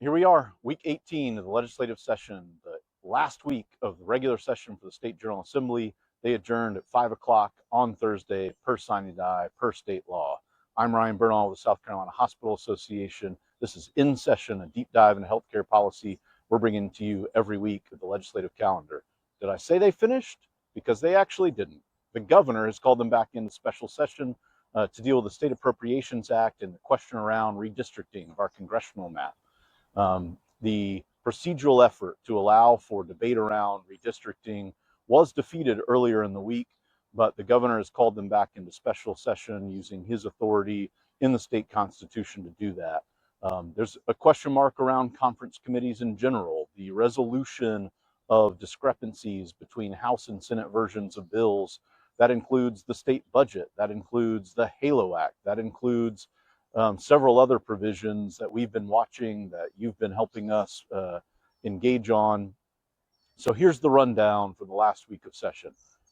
Here we are, week 18 of the legislative session, the last week of the regular session for the State General Assembly. They adjourned at 5 o'clock on Thursday, per sine die, per state law. I'm Ryan Bernal with the South Carolina Hospital Association. This is In Session, a deep dive into healthcare policy we're bringing to you every week with the legislative calendar. Did I say they finished? Because they actually didn't. The governor has called them back into special session to deal with the State Appropriations Act and the question around redistricting of our congressional map. The procedural effort to allow for debate around redistricting was defeated earlier in the week, but the governor has called them back into special session using his authority in the state constitution to do that. There's a question mark around conference committees in general. The resolution of discrepancies between House and Senate versions of bills, that includes the state budget, that includes the HALO Act, that includes several other provisions that we've been watching, that you've been helping us engage on. So here's the rundown for the last week of session.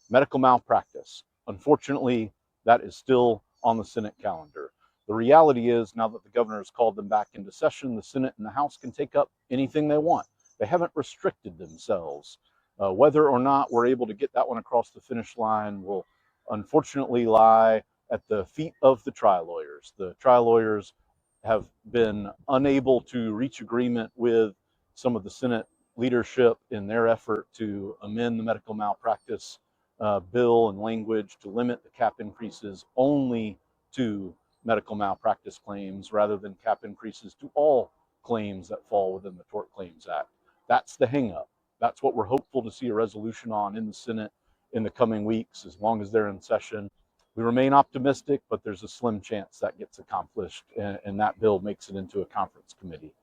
Medical malpractice. Unfortunately, that is still on the Senate calendar. The reality is, now that the governor has called them back into session, the Senate and the House can take up anything they want. They haven't restricted themselves. Whether or not we're able to get that one across the finish line will unfortunately lie at the feet of the trial lawyers. The trial lawyers have been unable to reach agreement with some of the Senate leadership in their effort to amend the medical malpractice bill and language to limit the cap increases only to medical malpractice claims rather than cap increases to all claims that fall within the Tort Claims Act. That's the hang-up. That's what we're hopeful to see a resolution on in the Senate in the coming weeks, as long as they're in session. We remain optimistic, but there's a slim chance that gets accomplished and that bill makes it into a conference committee.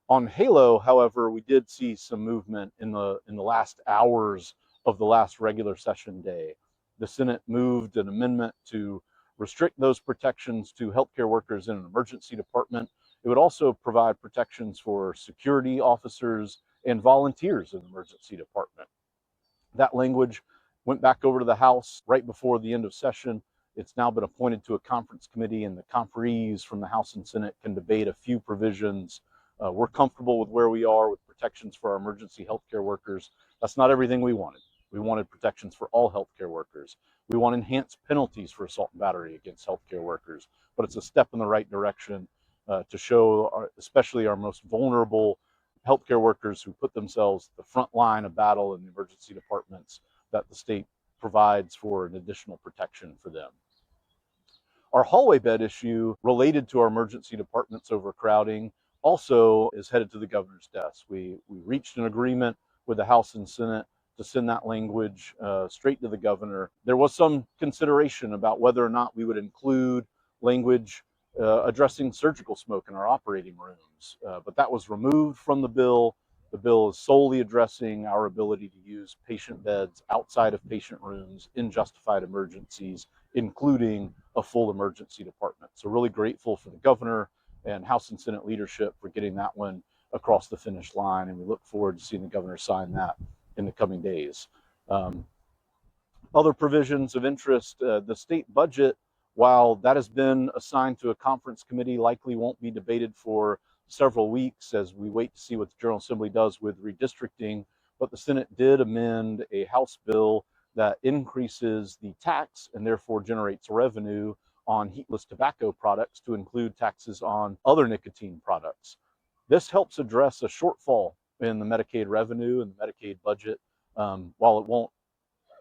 On HALO, however, we did see some movement in the last hours of the last regular session day. The Senate moved an amendment to restrict those protections to healthcare workers in an emergency department. It would also provide protections for security officers and volunteers in the emergency department. That language went back over to the House right before the end of session. It's now been appointed to a conference committee, and the conferees from the House and Senate can debate a few provisions. We're comfortable with where we are with protections for our emergency healthcare workers. That's not everything we wanted. We wanted protections for all healthcare workers. We want enhanced penalties for assault and battery against healthcare workers, but it's a step in the right direction to show especially our most vulnerable healthcare workers who put themselves at the front line of battle in the emergency departments, that the state provides for an additional protection for them. Our hallway bed issue related to our emergency departments overcrowding also is headed to the governor's desk. We reached an agreement with the House and Senate to send that language straight to the governor. There was some consideration about whether or not we would include language addressing surgical smoke in our operating rooms, but that was removed from the bill. The bill is solely addressing our ability to use patient beds outside of patient rooms in justified emergencies, including a full emergency department. So really grateful for the governor and House and Senate leadership for getting that one across the finish line, and we look forward to seeing the governor sign that in the coming days. Other provisions of interest, the state budget, while that has been assigned to a conference committee, likely won't be debated for several weeks as we wait to see what the General Assembly does with redistricting. But the Senate did amend a House bill that increases the tax and therefore generates revenue on heatless tobacco products to include taxes on other nicotine products. This helps address a shortfall in the Medicaid revenue and the Medicaid budget. While it won't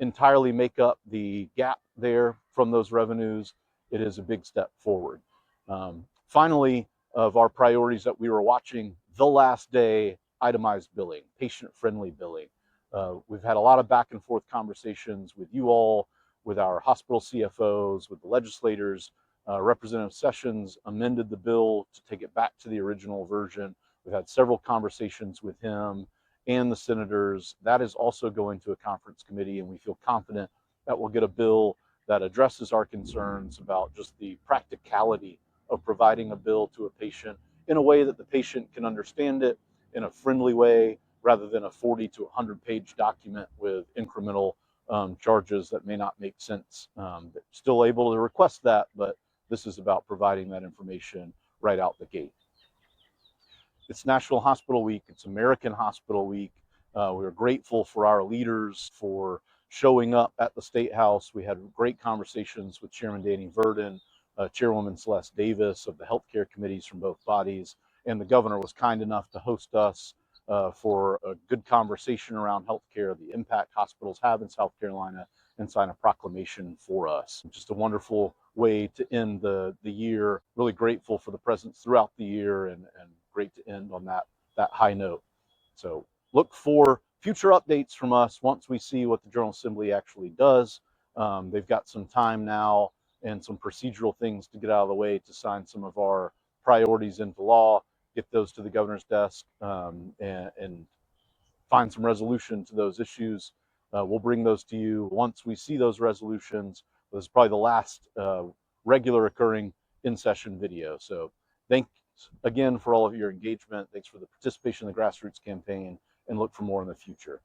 entirely make up the gap there from those revenues, it is a big step forward. Finally, of our priorities that we were watching, the last day, itemized billing, patient-friendly billing. We've had a lot of back and forth conversations with you all, with our hospital CFOs, with the legislators. Representative Sessions amended the bill to take it back to the original version. We've had several conversations with him and the senators. That is also going to a conference committee, and we feel confident that we'll get a bill that addresses our concerns about just the practicality of providing a bill to a patient in a way that the patient can understand it in a friendly way, rather than a 40 to 100-page document with incremental charges that may not make sense. Still able to request that, but this is about providing that information right out the gate. It's National Hospital Week. It's American Hospital Week. We're grateful for our leaders for showing up at the State House. We had great conversations with Chairman Danny Verdin, Chairwoman Celeste Davis of the healthcare committees from both bodies, and the governor was kind enough to host us for a good conversation around healthcare, the impact hospitals have in South Carolina, and sign a proclamation for us. Just a wonderful way to end the year. Really grateful for the presence throughout the year, and great to end on that high note. So look for future updates from us once we see what the General Assembly actually does. They've got some time now and some procedural things to get out of the way to sign some of our priorities into law, get those to the governor's desk, and find some resolution to those issues. We'll bring those to you once we see those resolutions. This is probably the last regular occurring in-session video. So thanks again for all of your engagement. Thanks for the participation in the grassroots campaign, and look for more in the future.